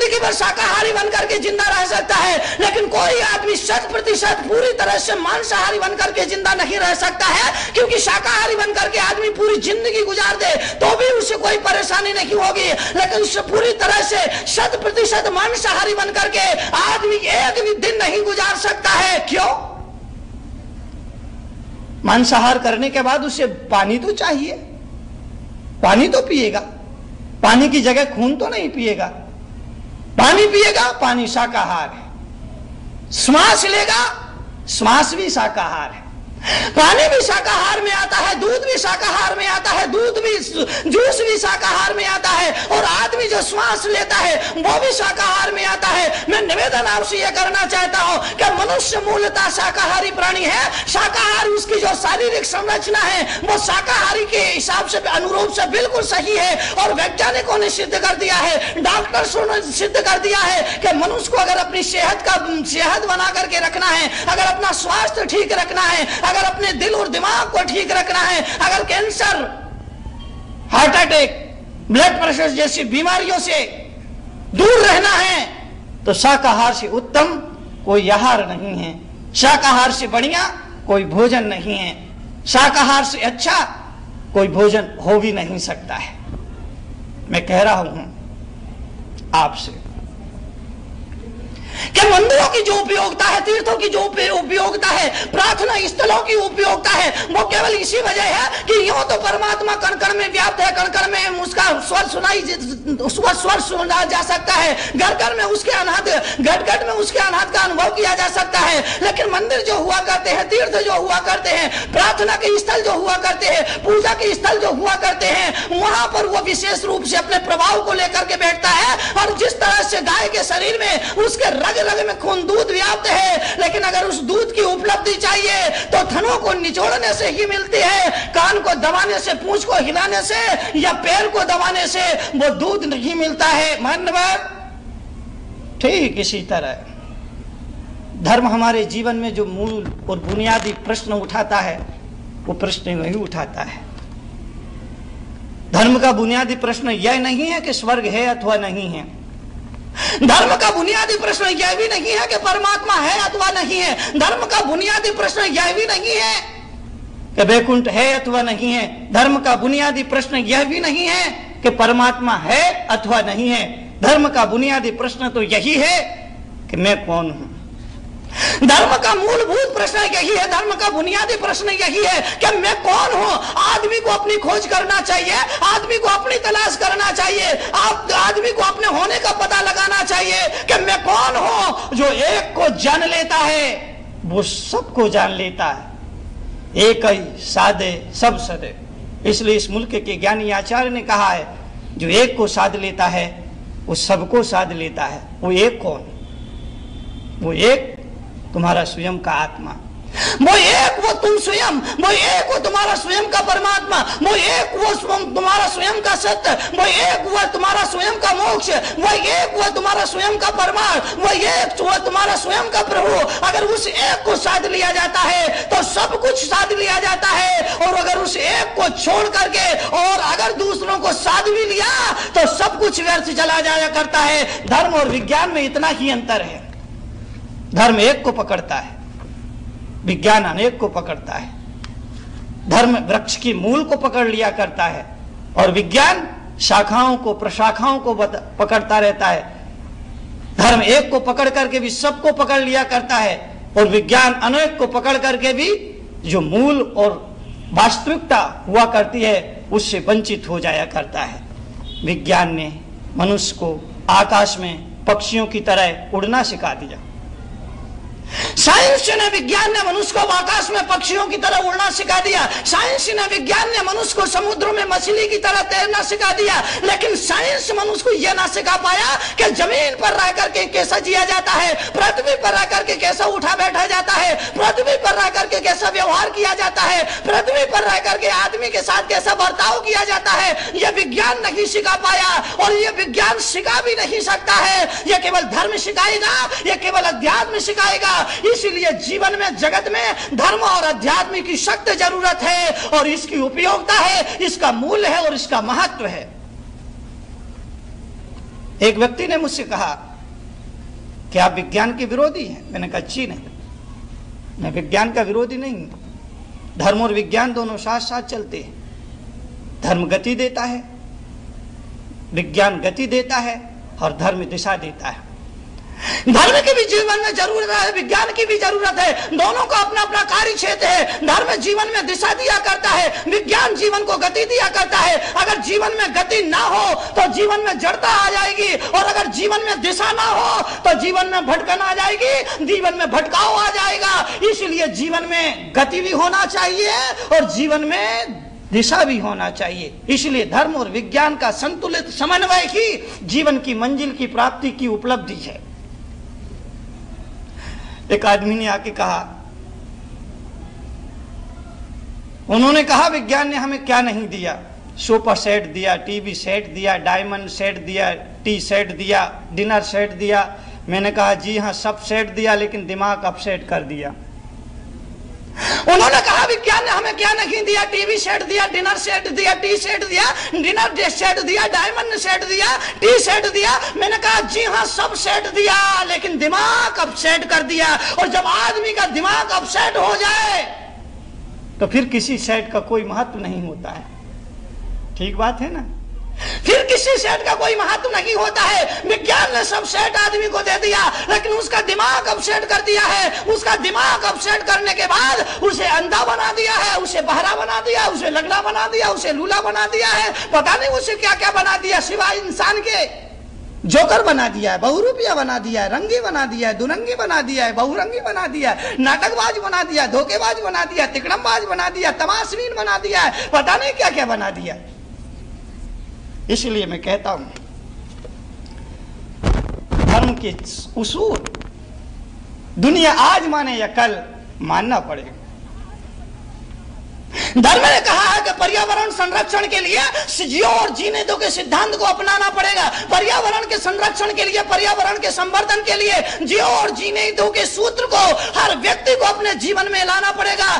जिंदगी भर शाकाहारी बनकर के जिंदा रह सकता है, लेकिन कोई आदमी 100% पूरी तरह से मांसाहारी बनकर के जिंदा नहीं रह सकता है, क्योंकि शाकाहारी बनकर के आदमी पूरी जिंदगी गुजार दे तो भी उसे कोई परेशानी नहीं होगी, लेकिन उससे पूरी तरह से 100% मांसाहारी बनकर के आदमी एक भी दिन नहीं गुजार सकता है। क्यों? मांसाहार करने के बाद उसे पानी तो चाहिए, पानी तो पिएगा, पानी की जगह खून तो नहीं पिएगा, पानी पिएगा, पानी शाकाहार है। श्वास लेगा, श्वास भी शाकाहार है, पानी भी शाकाहार में आता है, दूध भी शाकाहार में आता है, दूध भी, जूस भी शाकाहार में आता है, और आदमी जो श्वास लेता है वो भी शाकाहार में आता है। मैं निवेदन आपसे यह करना चाहता हूं कि मनुष्य मूलतः शाकाहारी प्राणी है। शाकाहार उसकी जो शारीरिक संरचना है वो शाकाहारी के हिसाब से, अनुरूप से बिल्कुल सही है, और वैज्ञानिकों ने सिद्ध कर दिया है, डॉक्टर्सों ने सिद्ध कर दिया है कि मनुष्य को अगर अपनी सेहत बना करके रखना है, अगर अपना स्वास्थ्य ठीक रखना है, अगर अपने दिल और दिमाग को ठीक रखना है, अगर cancer, heart attack, blood pressure जैसी बीमारियों से दूर रहना है, तो शाकाहार से उत्तम कोई आहार नहीं है, शाकाहार से बढ़िया कोई भोजन नहीं है, शाकाहार से अच्छा कोई भोजन हो भी नहीं सकता है। मैं कह रहा हूं आपसे कि मंदिरों की जो उपयोगिता है, तीर्थों की जो उपयोगिता है, प्रार्थना स्थलों की उपयोगिता है, वो केवल इसी वजह है कि यूं तो परमात्मा कण कण में व्याप्त है, कण कण में उसका स्वर सुना जा सकता है, घर घर में उसके अनाहत, घट घट में उसके अनाहत का अनुभव किया जा सकता है, लेकिन मंदिर जो हुआ करते हैं, तीर्थ जो हुआ करते हैं, प्रार्थना के स्थल जो हुआ करते हैं, पूजा के स्थल जो हुआ करते हैं, वहां पर वो विशेष रूप से अपने प्रभाव को लेकर के बैठता है। और जिस तरह से गाय के शरीर में उसके रग रग में खून, दूध व्याप्त है, लेकिन अगर उस दूध की उपलब्धि चाहिए तो थनों को निचोड़ने से ही मिलती है, कान को दबाने से, पूंछ को हिलाने से या पैर को दबाने से वो दूध नहीं मिलता है। मानवर ठीक इसी तरह धर्म हमारे जीवन में जो मूल और बुनियादी प्रश्न उठाता है वो प्रश्न वही उठाता है। धर्म का बुनियादी प्रश्न यह नहीं है कि स्वर्ग है अथवा नहीं है, धर्म का बुनियादी प्रश्न यह भी नहीं है कि परमात्मा है अथवा नहीं है, धर्म का बुनियादी प्रश्न यह भी नहीं है कि वैकुंठ है अथवा नहीं है, धर्म का बुनियादी प्रश्न यह भी नहीं है कि परमात्मा है अथवा नहीं है। धर्म का बुनियादी प्रश्न तो यही है कि मैं कौन हूं। धर्म का मूलभूत प्रश्न यही है, धर्म का बुनियादी प्रश्न यही है कि मैं कौन हूं। आदमी को अपनी खोज करना चाहिए, आदमी को अपनी तलाश करना चाहिए, आदमी को अपने होने का पता लगाना चाहिए कि मैं कौन हूं। जो एक को जान लेता है वो सबको जान लेता है, एक ही साधे सब सदे। इसलिए इस मुल्क के ज्ञानी आचार्य ने कहा है, जो एक को साध लेता है वो सबको साध लेता है। वो एक कौन? वो एक तुम्हारा स्वयं का आत्मा, वो एक वो तुम स्वयं, वो एक वो तुम्हारा स्वयं का परमात्मा, वो एक वो तुम्हारा स्वयं का सत्य, वो एक वो तुम्हारा स्वयं का मोक्ष, वो एक वो तुम्हारा स्वयं का परमार्थ, वो एक वो तुम्हारा स्वयं का प्रभु। अगर उस एक को साध लिया जाता है तो सब कुछ साध लिया जाता है, और अगर उस एक को छोड़ करके और अगर दूसरों को साध भी लिया तो सब कुछ व्यर्थ चला जाया करता है। धर्म और विज्ञान में इतना ही अंतर है, धर्म एक को पकड़ता है, विज्ञान अनेक को पकड़ता है। धर्म वृक्ष की मूल को पकड़ लिया करता है और विज्ञान शाखाओं को, प्रशाखाओं को पकड़ता रहता है। धर्म एक को पकड़ करके भी सबको पकड़ लिया करता है, और विज्ञान अनेक को पकड़ करके भी जो मूल और वास्तविकता हुआ करती है उससे वंचित हो जाया करता है। विज्ञान ने मनुष्य को आकाश में पक्षियों की तरह उड़ना सिखा दिया। साइंस ने, विज्ञान ने मनुष्य को आकाश में पक्षियों की तरह उड़ना सिखा दिया। साइंस ने, विज्ञान ने मनुष्य को समुद्रों में मछली की तरह तैरना सिखा दिया। लेकिन साइंस मनुष्य को यह ना सिखा पाया कि जमीन पर रह करके कैसा जिया जाता है, पृथ्वी पर रह करके कैसा उठा बैठा जाता है, पृथ्वी पर रह करके कैसा व्यवहार किया जाता है, पृथ्वी पर रह करके आदमी के साथ कैसा बर्ताव किया जाता है। यह विज्ञान नहीं सिखा पाया, और यह विज्ञान सिखा भी नहीं सकता है। यह केवल धर्म सिखाएगा, यह केवल अध्यात्म सिखाएगा। इसलिए जीवन में, जगत में धर्म और अध्यात्म की सख्त जरूरत है, और इसकी उपयोगिता है, इसका मूल्य है और इसका महत्व है। एक व्यक्ति ने मुझसे कहा कि आप विज्ञान के विरोधी हैं। मैंने कहा जी नहीं, मैं विज्ञान का विरोधी नहीं हूं। धर्म और विज्ञान दोनों साथ साथ चलते हैं। धर्म गति देता है, विज्ञान गति देता है और धर्म दिशा देता है। धर्म की भी जीवन में जरूरत है, विज्ञान की भी जरूरत है। दोनों का अपना अपना कार्य क्षेत्र है। धर्म जीवन में दिशा दिया करता है, विज्ञान जीवन को गति दिया करता है। अगर जीवन में गति ना हो तो जीवन में जड़ता आ जाएगी, और अगर जीवन में दिशा ना हो तो जीवन में भटकन आ जाएगी, जीवन में भटकाव आ जाएगा। इसलिए जीवन में गति भी होना चाहिए और जीवन में दिशा भी होना चाहिए। इसलिए धर्म और विज्ञान का संतुलित समन्वय ही जीवन की मंजिल की प्राप्ति की उपलब्धि है। एक आदमी ने आके कहा, उन्होंने कहा विज्ञान ने हमें क्या नहीं दिया? सोफा सेट दिया, टीवी सेट दिया, डायमंड सेट दिया, टी सेट दिया, डिनर सेट दिया। मैंने कहा जी हाँ, सब सेट दिया, लेकिन दिमाग अपसेट कर दिया। उन्होंने कहा विज्ञान ने हमें क्या नहीं दिया? टीवी सेट दिया, डिनर सेट दिया, टी सेट दिया, डिनर सेट दिया, डायमंड सेट दिया, टी सेट दिया। मैंने कहा जी हाँ, सब सेट दिया, लेकिन दिमाग अपसेट कर दिया। और जब आदमी का दिमाग अपसेट हो जाए तो फिर किसी सेट का कोई महत्व नहीं होता है। ठीक बात है ना? फिर किसी सेट का कोई महत्व नहीं होता है। विज्ञान ने सब सेट आदमी को दे दिया, लेकिन उसका दिमाग अपसेट कर दिया है। उसका दिमाग अपसेट करने के बाद उसे अंधा बना दिया है, उसे बहरा बना दिया, उसे लंगड़ा बना दिया, उसे लूला बना दिया है। पता नहीं उसे क्या क्या बना दिया, सिवाय इंसान के जोकर बना दिया है, बहुरूपिया बना दिया है, रंगी बना दिया है, दुरंगी बना दिया है, बहुरंगी बना दिया है, नाटकबाज बना दिया, धोखेबाज बना दिया, तिकड़मबाज बना दिया, तमाशबीन बना दिया है, पता नहीं क्या क्या बना दिया। इसलिए मैं कहता हूं, धर्म के उसूल दुनिया आज माने या कल मानना पड़ेगा। धर्म ने कहा है कि पर्यावरण संरक्षण के लिए जियो और जीने दो के सिद्धांत को अपनाना पड़ेगा। पर्यावरण के संरक्षण के लिए, पर्यावरण के संवर्धन के लिए जियो और जीने दो के सूत्र को हर व्यक्ति को अपने जीवन में लाना पड़ेगा।